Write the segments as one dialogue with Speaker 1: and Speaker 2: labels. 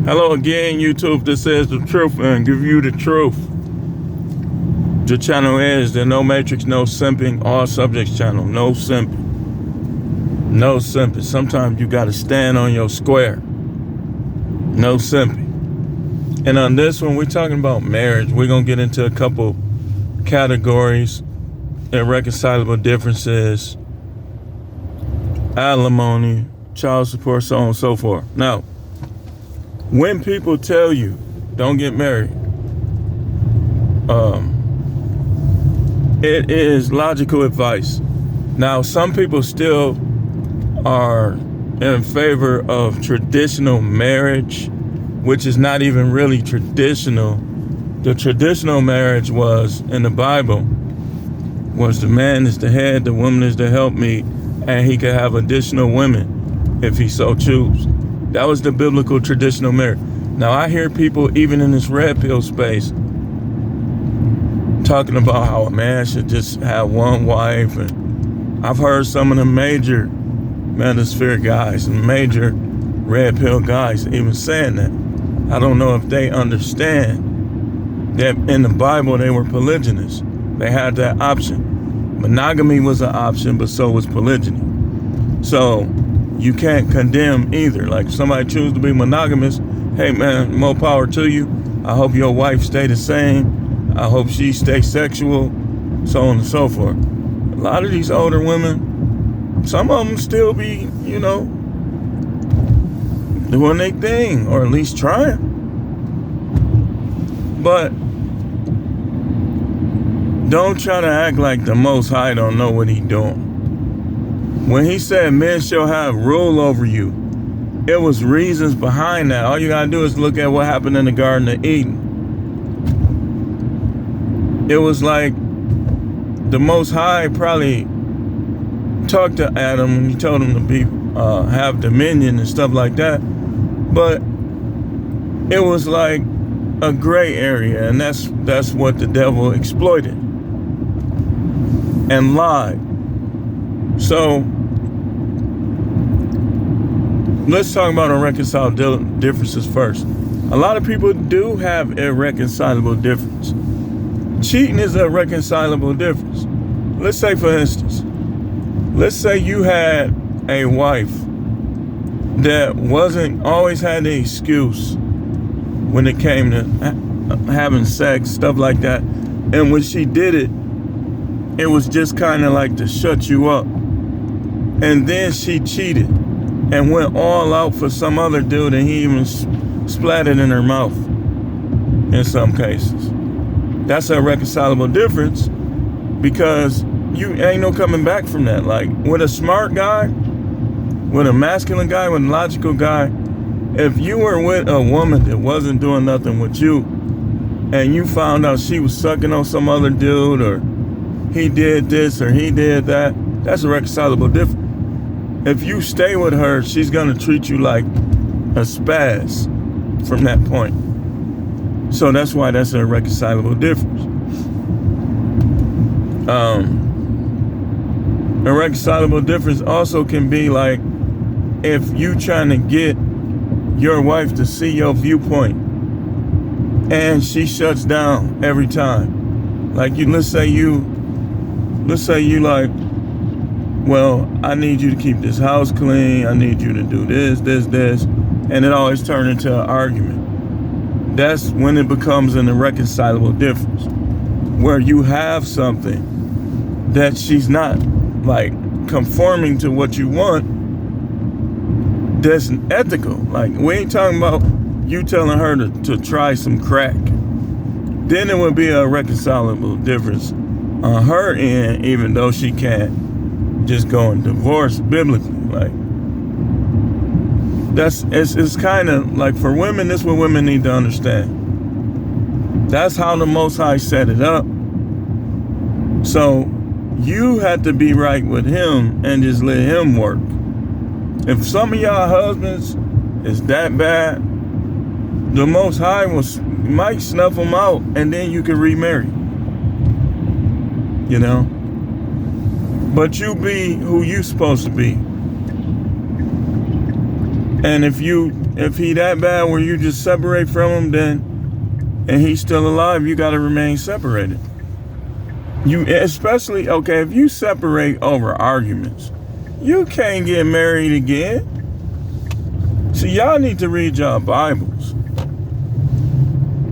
Speaker 1: Hello again, YouTube. This is the truth and give you the truth. The channel is the No Matrix, No Simping, All Subjects channel. No simping. No simping. Sometimes you got to stand on your square. No simping. And on this one, we're talking about marriage. We're going to get into a couple categories: irreconcilable differences, alimony, child support, so on and so forth. Now, when people tell you don't get married, it is logical advice. Now, some people still are in favor of traditional marriage, which is not even really traditional. The traditional marriage was, in the Bible, was the man is the head, the woman is the helpmeet, and he could have additional women if he so choose. That was the biblical traditional marriage. Now, I hear people, even in this red pill space, talking about how a man should just have one wife. And I've heard some of the major manosphere guys and major red pill guys even saying that. I don't know if they understand that in the Bible they were polygynous. They had that option. Monogamy was an option, but so was polygyny. So you can't condemn either. Like, if somebody chooses to be monogamous, hey man, more power to you. I hope your wife stay the same. I hope she stay sexual, so on and so forth. A lot of these older women, some of them still be, doing their thing, or at least trying. But don't try to act like the Most High don't know what he doing. When he said men shall have rule over you, it was reasons behind that. All you gotta do is look at what happened in the Garden of Eden. It was like the Most High probably talked to Adam and he told him to be have dominion and stuff like that. But it was like a gray area, and that's what the devil exploited and lied. So let's talk about irreconcilable differences first. A lot of people do have irreconcilable difference. Cheating is a reconcilable difference. Let's say, for instance, let's say you had a wife that always had the excuse when it came to having sex, stuff like that. And when she did it, it was just kind of like to shut you up. And then she cheated and went all out for some other dude, and he even splattered in her mouth in some cases. That's a reconcilable difference, because you ain't no coming back from that. Like, with a smart guy, with a masculine guy, with a logical guy, if you were with a woman that wasn't doing nothing with you, and you found out she was sucking on some other dude, or he did this or he did that, that's a reconcilable difference. If you stay with her, she's gonna treat you like a spaz from that point. So that's why that's a irreconcilable difference. Irreconcilable difference also can be like if you trying to get your wife to see your viewpoint and she shuts down every time. Like, let's say you like, well, I need you to keep this house clean. I need you to do this. And it always turns into an argument. That's when it becomes an irreconcilable difference, where you have something that she's not like conforming to what you want. That's ethical. Like, we ain't talking about you telling her to try some crack. Then it would be a reconcilable difference on her end, even though she can't just go and divorce biblically. Like, it's kind of like, for women, this is what women need to understand. That's how the Most High set it up. So you had to be right with him and just let him work. If some of y'all husbands is that bad, the Most High might snuff them out, and then you can remarry. But you be who you supposed to be. And if you If he that bad where you just separate from him, then, and he's still alive, you got to remain separated. You, especially, okay, if you separate over arguments, you can't get married again. See, y'all need to read y'all Bibles.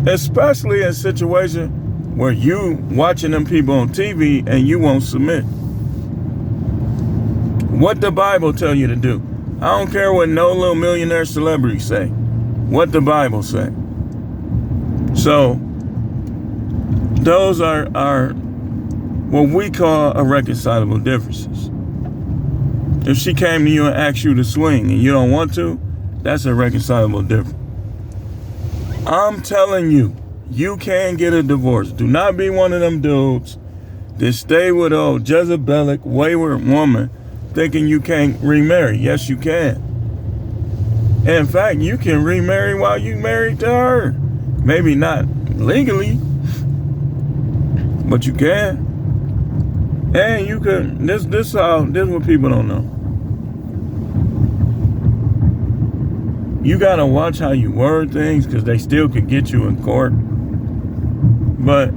Speaker 1: Especially in a situation where you watching them people on TV and you won't submit. What the Bible tell you to do? I don't care what no little millionaire celebrity say. What the Bible say. So, those are what we call irreconcilable differences. If she came to you and asked you to swing and you don't want to, that's irreconcilable difference. I'm telling you, you can get a divorce. Do not be one of them dudes that stay with old Jezebelic, wayward woman thinking you can't remarry. Yes, you can. In fact, you can remarry while you married to her. Maybe not legally, but you can. And you could, this is what people don't know. You gotta watch how you word things because they still could get you in court. But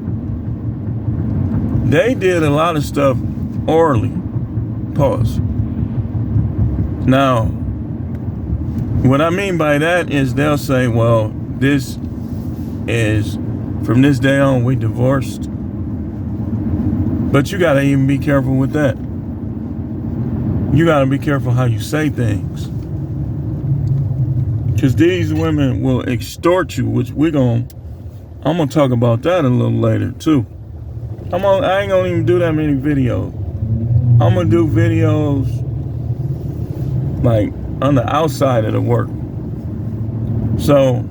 Speaker 1: they did a lot of stuff orally. Pause. Now, what I mean by that is they'll say, well, this is, from this day on, we divorced. But you gotta even be careful with that. You gotta be careful how you say things. Because these women will extort you, which I'm gonna talk about that a little later too. I ain't gonna even do that many videos. I'm gonna do videos like on the outside of the work. So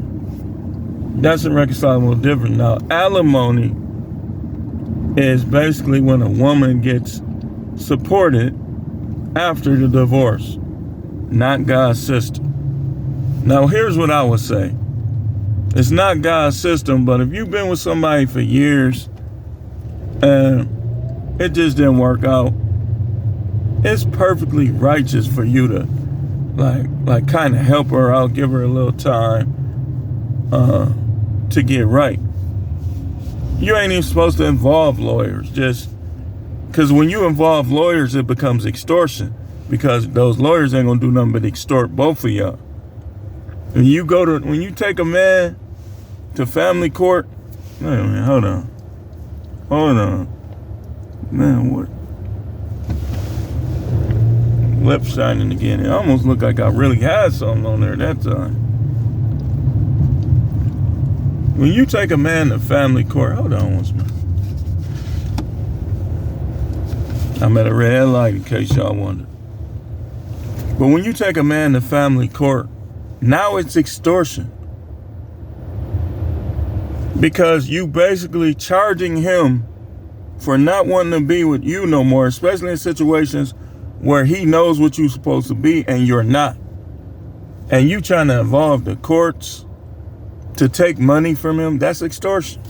Speaker 1: that's irreconcilable difference. Now, alimony is basically when a woman gets supported after the divorce, not God's system. Now, here's what I would say. It's not God's system, but if you've been with somebody for years and it just didn't work out, it's perfectly righteous for you to like kind of help her out, give her a little time to get right. You ain't even supposed to involve lawyers, just because when you involve lawyers, it becomes extortion, because those lawyers ain't gonna do nothing but extort both of y'all. When you take a man to family court, wait a minute, hold on, man, what? Lip shining again. It almost looked like I really had something on there that time. When you take a man to family court, hold on one minute. I'm at a red light in case y'all wonder. But when you take a man to family court, now it's extortion. Because you basically charging him for not wanting to be with you no more, especially in situations where he knows what you're supposed to be and you're not. And you trying to involve the courts to take money from him, that's extortion.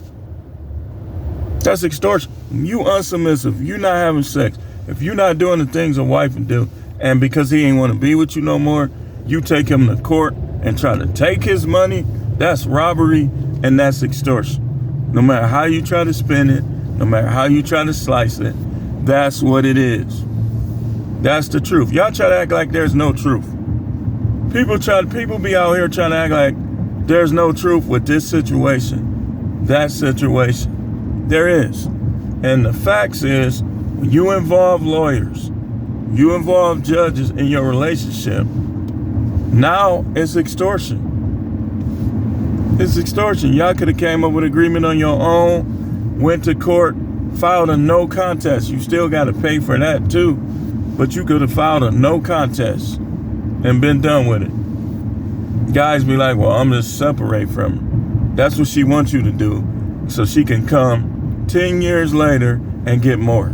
Speaker 1: That's extortion. You unsubmissive, you not having sex, if you're not doing the things a wife would do, and because he ain't want to be with you no more, you take him to court and try to take his money, that's robbery and that's extortion. No matter how you try to spin it, no matter how you try to slice it, that's what it is. That's the truth. Y'all try to act like there's no truth. People be out here trying to act like there's no truth with this situation, that situation. There is. And the facts is, when you involve lawyers, you involve judges in your relationship, now it's extortion. It's extortion. Y'all could have came up with agreement on your own, went to court, filed a no contest. You still got to pay for that too. But you could have filed a no contest and been done with it. Guys be like, well, I'm just separate from her. That's what she wants you to do, so she can come 10 years later and get more.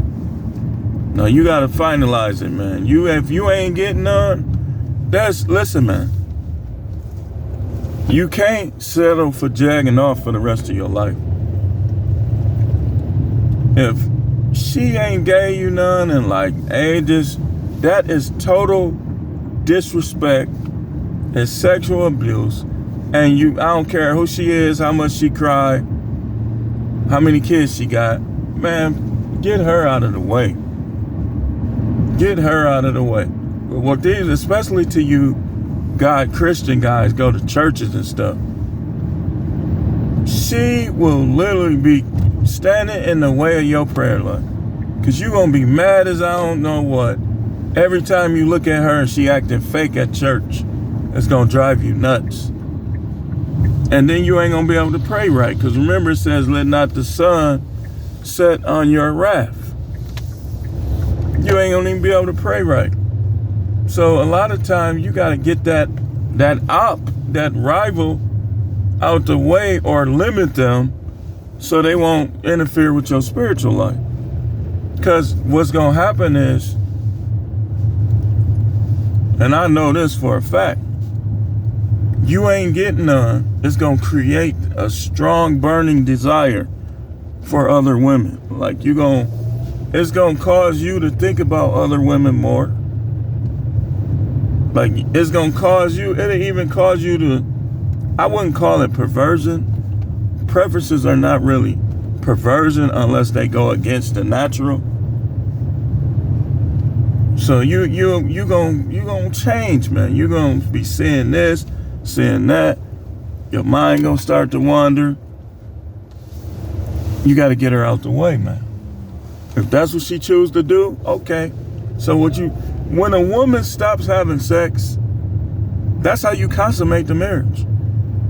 Speaker 1: Now you gotta finalize it, man. If you ain't getting none, listen, man. You can't settle for jagging off for the rest of your life. If she ain't gave you none in like ages, that is total disrespect is sexual abuse, and I don't care who she is, how much she cried, how many kids she got, man, get her out of the way. Get her out of the way. What these, especially to you Christian guys, go to churches and stuff. She will literally be standing in the way of your prayer life. Because you're going to be mad as I don't know what. Every time you look at her and she acting fake at church, it's going to drive you nuts. And then you ain't going to be able to pray right. Because remember, it says, let not the sun set on your wrath. You ain't going to even be able to pray right. So a lot of times you got to get that rival out the way or limit them so they won't interfere with your spiritual life. Because what's going to happen is, and I know this for a fact, you ain't getting none. It's going to create a strong burning desire for other women. Like it's going to cause you to think about other women more. Like it's going to cause you, it'll even cause you to, I wouldn't call it perversion. Preferences are not really perversion unless they go against the natural. So you gonna change, man. You gonna be seeing this, seeing that. Your mind gonna start to wander. You got to get her out the way, man. If that's what she chooses to do, okay. So when a woman stops having sex, that's how you consummate the marriage.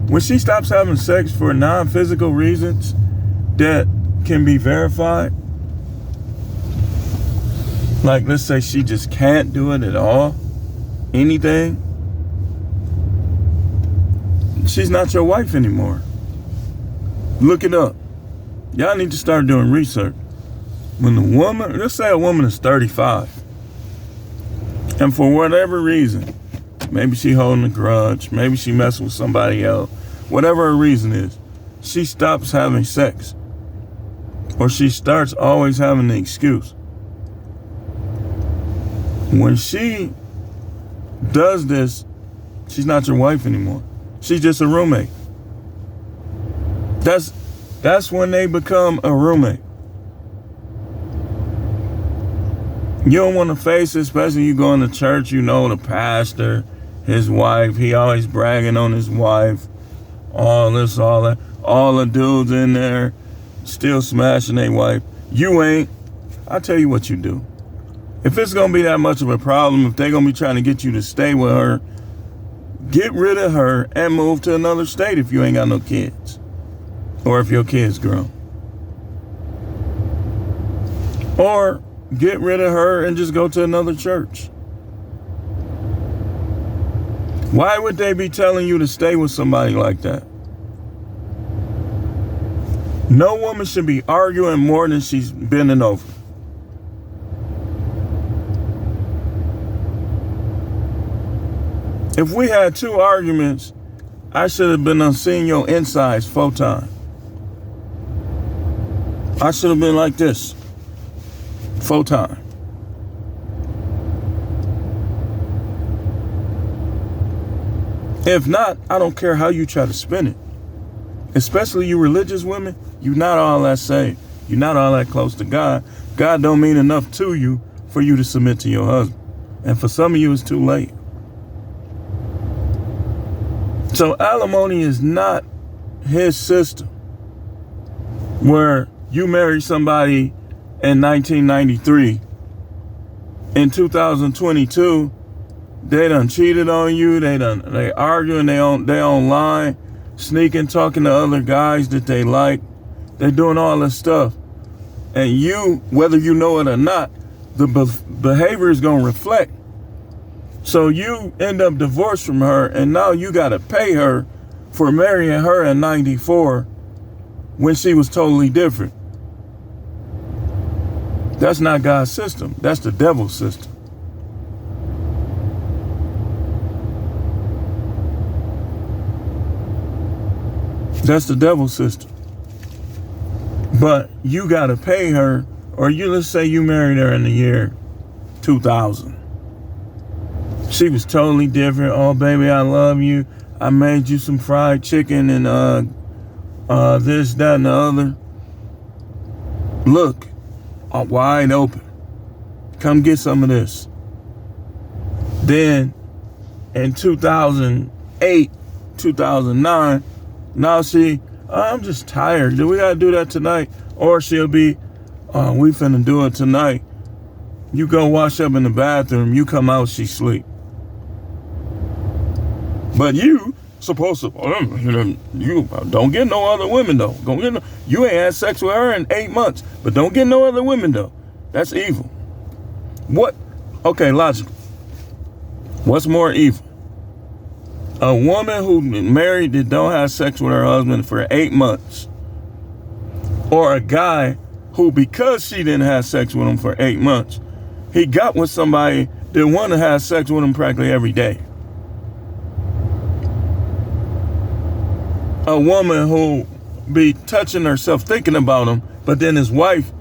Speaker 1: When she stops having sex for non-physical reasons that can be verified, like let's say she just can't do it at all, anything, she's not your wife anymore. Look it up. Y'all need to start doing research. When the woman, let's say a woman is 35, and for whatever reason, maybe she holding a grudge, maybe she messing with somebody else, whatever her reason is, she stops having sex. Or she starts always having the excuse. When she does this, she's not your wife anymore. She's just a roommate. That's when they become a roommate. You don't want to face it, especially you going to church, you know the pastor, his wife, he always bragging on his wife, all this, all that. All the dudes in there still smashing their wife. You ain't. I'll tell you what you do. If it's going to be that much of a problem, if they're going to be trying to get you to stay with her, get rid of her and move to another state if you ain't got no kids. Or if your kid's grown. Or get rid of her and just go to another church. Why would they be telling you to stay with somebody like that? No woman should be arguing more than she's bending over. If we had 2 arguments, I should have been seeing your insides 4 times. I should have been like this 4 times. If not, I don't care how you try to spin it. Especially you religious women, you're not all that saved. You're not all that close to God. God don't mean enough to you for you to submit to your husband. And for some of you, it's too late. So alimony is not his system where you marry somebody in 1993. In 2022, they done cheated on you. They arguing, they online, sneaking, talking to other guys that they like. They're doing all this stuff. And you, whether you know it or not, the behavior is going to reflect. So you end up divorced from her, and now you got to pay her for marrying her in 94 when she was totally different. That's not God's system. That's the devil's system. That's the devil's system. But you got to pay her, or let's say you married her in the year 2000. She was totally different. Oh, baby, I love you. I made you some fried chicken and this, that, and the other. Look, wide open. Come get some of this. Then in 2008, 2009, now I'm just tired. Do we gotta do that tonight? Or she'll be, we finna do it tonight. You go wash up in the bathroom, you come out, she sleep. But you supposed to, you don't get no other women though. You ain't had sex with her in 8 months, but don't get no other women though. That's evil. What? Okay, logical. What's more evil? A woman who married that don't have sex with her husband for 8 months, or a guy who, because she didn't have sex with him for 8 months, he got with somebody that want to have sex with him practically every day. A woman who be touching herself, thinking about him, but then his wife,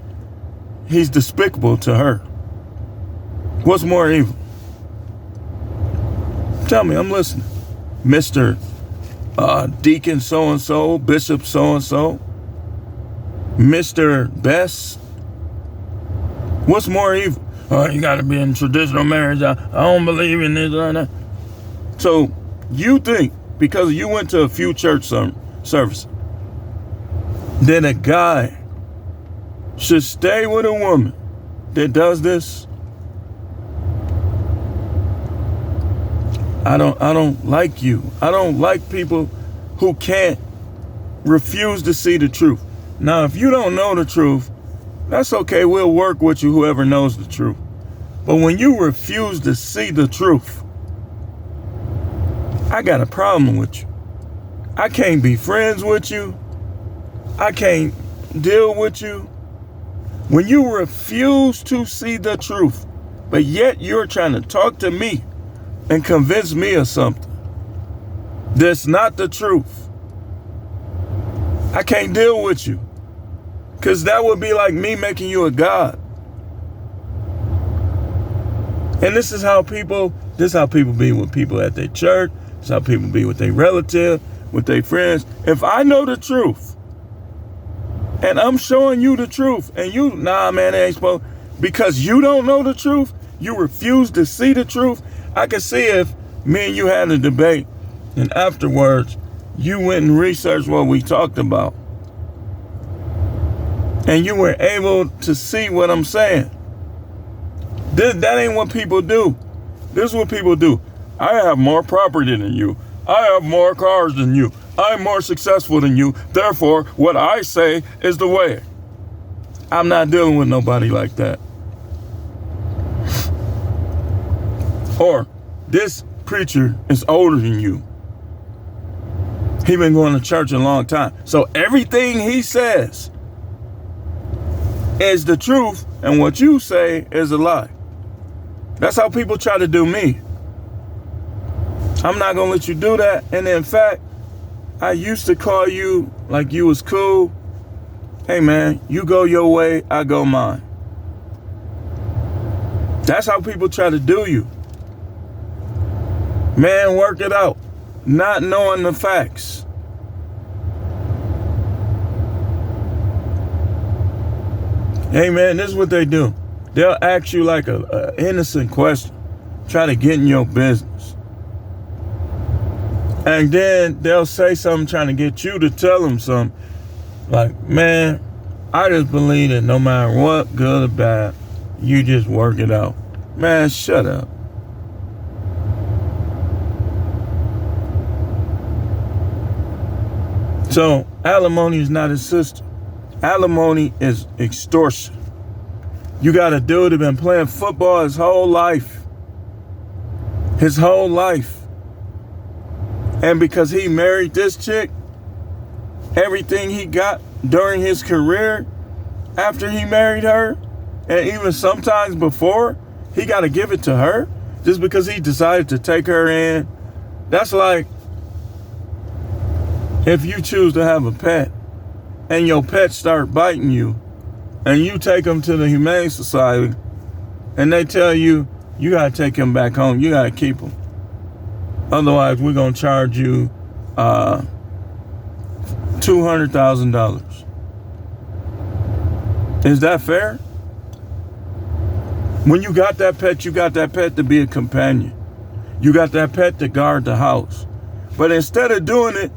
Speaker 1: he's despicable to her. What's more evil? Tell me, I'm listening. Mr. Deacon so-and-so, Bishop so-and-so, Mr. Best. What's more evil? Oh, you got to be in traditional marriage. I don't believe in this or that. So you think, because you went to a few church services, that a guy should stay with a woman that does this? I don't like you. I don't like people who can't refuse to see the truth. Now, if you don't know the truth, that's okay. We'll work with you, whoever knows the truth. But when you refuse to see the truth, I got a problem with you. I can't be friends with you. I can't deal with you. When you refuse to see the truth, but yet you're trying to talk to me and convince me of something that's not the truth, I can't deal with you. Because that would be like me making you a god. And this is how people be with people at their church. This is how people be with their relatives, with their friends. If I know the truth, and I'm showing you the truth, and you, nah, man, it ain't supposed, because you don't know the truth, you refuse to see the truth. I can see if me and you had a debate, and afterwards, you went and researched what we talked about, and you were able to see what I'm saying. That ain't what people do. This is what people do. I have more property than you. I have more cars than you. I'm more successful than you. Therefore, what I say is the way. I'm not dealing with nobody like that. Or, this preacher is older than you. He been going to church a long time. So everything he says is the truth, and what you say is a lie. That's how people try to do me. I'm not gonna let you do that. And in fact, I used to call you like you was cool. Hey man, you go your way, I go mine. That's how people try to do you. Man, work it out. Not knowing the facts. Hey man, this is what they do. They'll ask you like a innocent question, try to get in your business. And then they'll say something trying to get you to tell them something. Like, man, I just believe that no matter what, good or bad, you just work it out. Man, shut up. So, alimony is not his sister. Alimony is extortion. You got a dude that been playing football his whole life. His whole life. And because he married this chick, everything he got during his career, after he married her, and even sometimes before, he got to give it to her just because he decided to take her in. That's like if you choose to have a pet and your pet start biting you and you take them to the Humane Society and they tell you, you got to take him back home. You got to keep him. Otherwise, we're going to charge you $200,000. Is that fair? When you got that pet to be a companion. You got that pet to guard the house. But instead of doing it,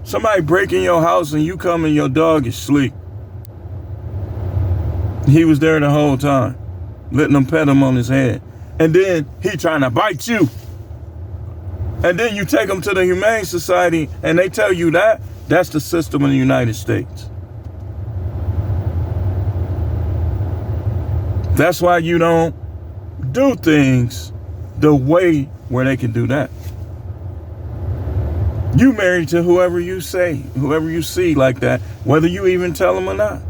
Speaker 1: somebody breaking your house and you come and your dog is asleep. He was there the whole time, letting them pet him on his head. And then he trying to bite you. And then you take him to the Humane Society and they tell you that's the system in the United States. That's why you don't do things the way where they can do that. You married to whoever you see like that, whether you even tell them or not.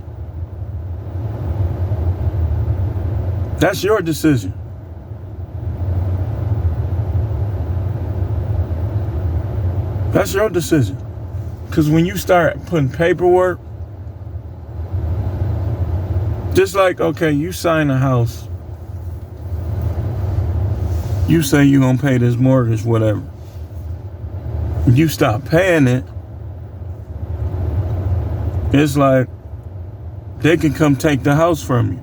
Speaker 1: That's your decision. That's your decision. Because when you start putting paperwork, just like, okay, you sign a house. You say you're going to pay this mortgage, whatever. You stop paying it, it's like they can come take the house from you.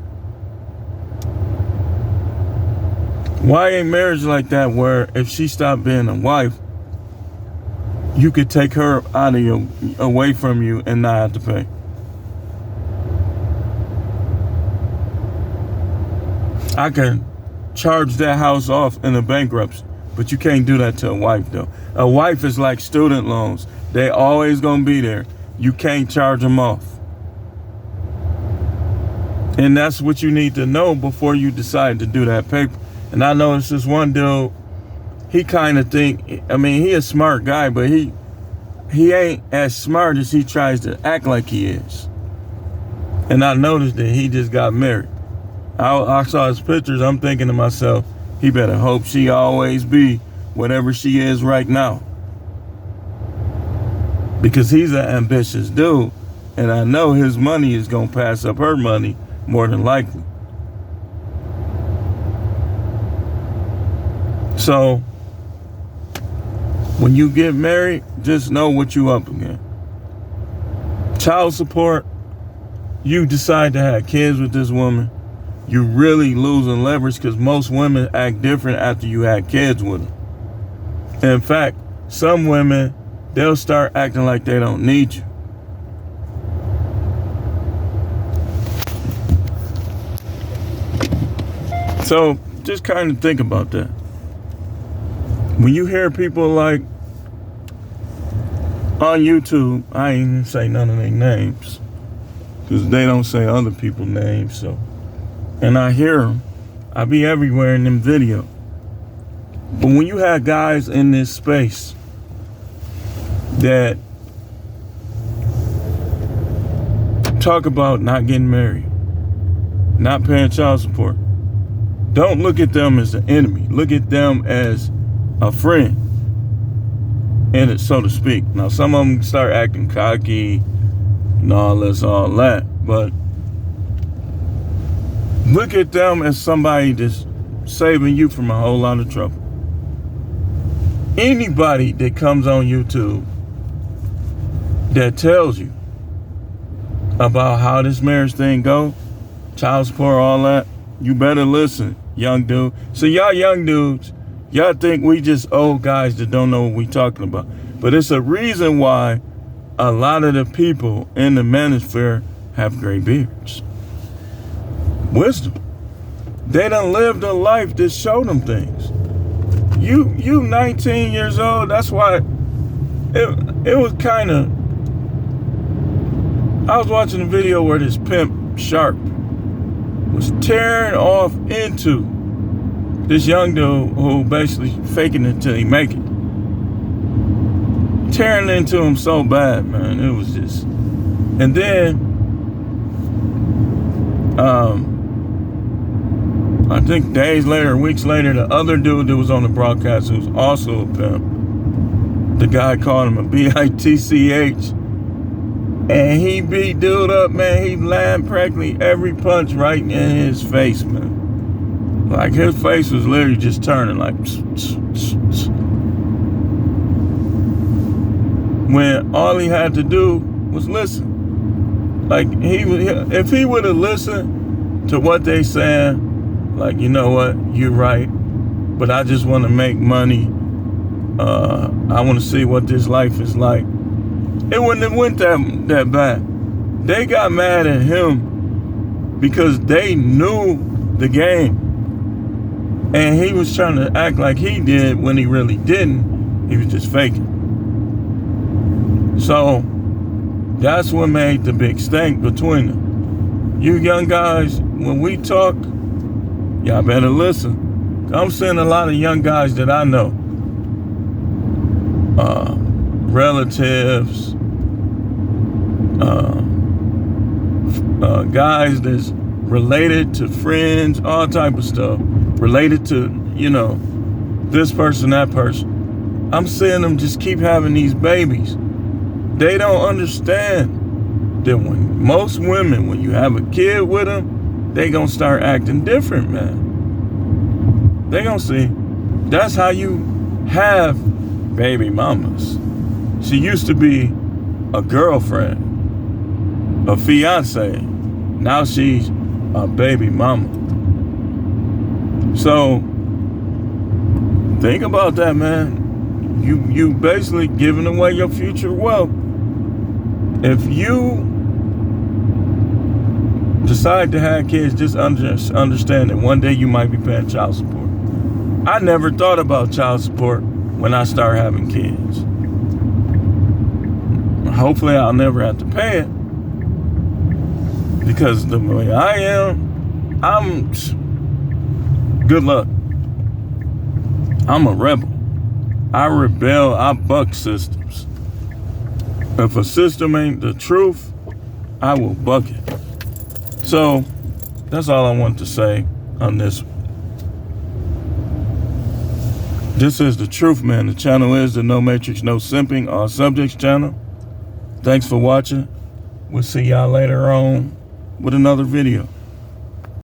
Speaker 1: Why ain't marriage like that where if she stopped being a wife, you could take her out of away from you and not have to pay? I can charge that house off in a bankruptcy, but you can't do that to a wife though. A wife is like student loans. They always gonna be there. You can't charge them off. And that's what you need to know before you decide to do that paper. And I noticed this one dude, he kind of he a smart guy, but he ain't as smart as he tries to act like he is. And I noticed that he just got married. I saw his pictures. I'm thinking to myself, he better hope she always be whatever she is right now. Because he's an ambitious dude. And I know his money is going to pass up her money more than likely. So, when you get married, just know what you up against. Child support, you decide to have kids with this woman, you really losing leverage because most women act different after you had kids with them. In fact, some women, they'll start acting like they don't need you. So just kind of think about that. When you hear people like on YouTube, I ain't even say none of their names because they don't say other people's names. So, and I hear them, I be everywhere in them videos. But when you have guys in this space that talk about not getting married, not paying child support, don't look at them as an enemy. Look at them as a friend, and so to speak. Now, some of them start acting cocky and all that, but look at them as somebody that's saving you from a whole lot of trouble. Anybody that comes on YouTube that tells you about how this marriage thing go, child support, all that, you better listen, young dude. So y'all young dudes, y'all think we just old guys that don't know what we talking about. But it's a reason why a lot of the people in the manosphere have gray beards. Wisdom. They done lived a life that showed them things. You 19 years old, that's why it was kind of, I was watching a video where this pimp Sharp was tearing off into this young dude who basically faking it till he make it. Tearing into him so bad, man. It was just, and then I think days later, weeks later, the other dude that was on the broadcast, who was also a pimp, the guy called him a bitch, and he beat dude up, man. He landed practically every punch right in his face, man. Like his face was literally just turning like when all he had to do was listen. Like if he would have listened to what they saying, like, you know what, you're right, but I just want to make money. I want to see what this life is like. It wouldn't have went that bad. They got mad at him because they knew the game. And he was trying to act like he did when he really didn't. He was just faking. So that's what made the big stink between them. You young guys, when we talk, y'all better listen. I'm seeing a lot of young guys that I know, relatives, guys that's related to friends, all type of stuff, related to, you know, this person, that person. I'm seeing them just keep having these babies. They don't understand that when most women, when you have a kid with them, they gonna start acting different, man. They gonna see. That's how you have baby mamas. She used to be a girlfriend, a fiance. Now she's a baby mama. So think about that, man. You basically giving away your future wealth. If you decide to have kids, just understand that one day you might be paying child support. I never thought about child support when I started having kids. Hopefully I'll never have to pay it, because the way I am, good luck. I'm a rebel. I rebel, I buck systems. If a system ain't the truth, I will buck it. So, that's all I want to say on this one. This is The Truth, man. The channel is the No Matrix, No Simping, All Subjects channel. Thanks for watching. We'll see y'all later on with another video.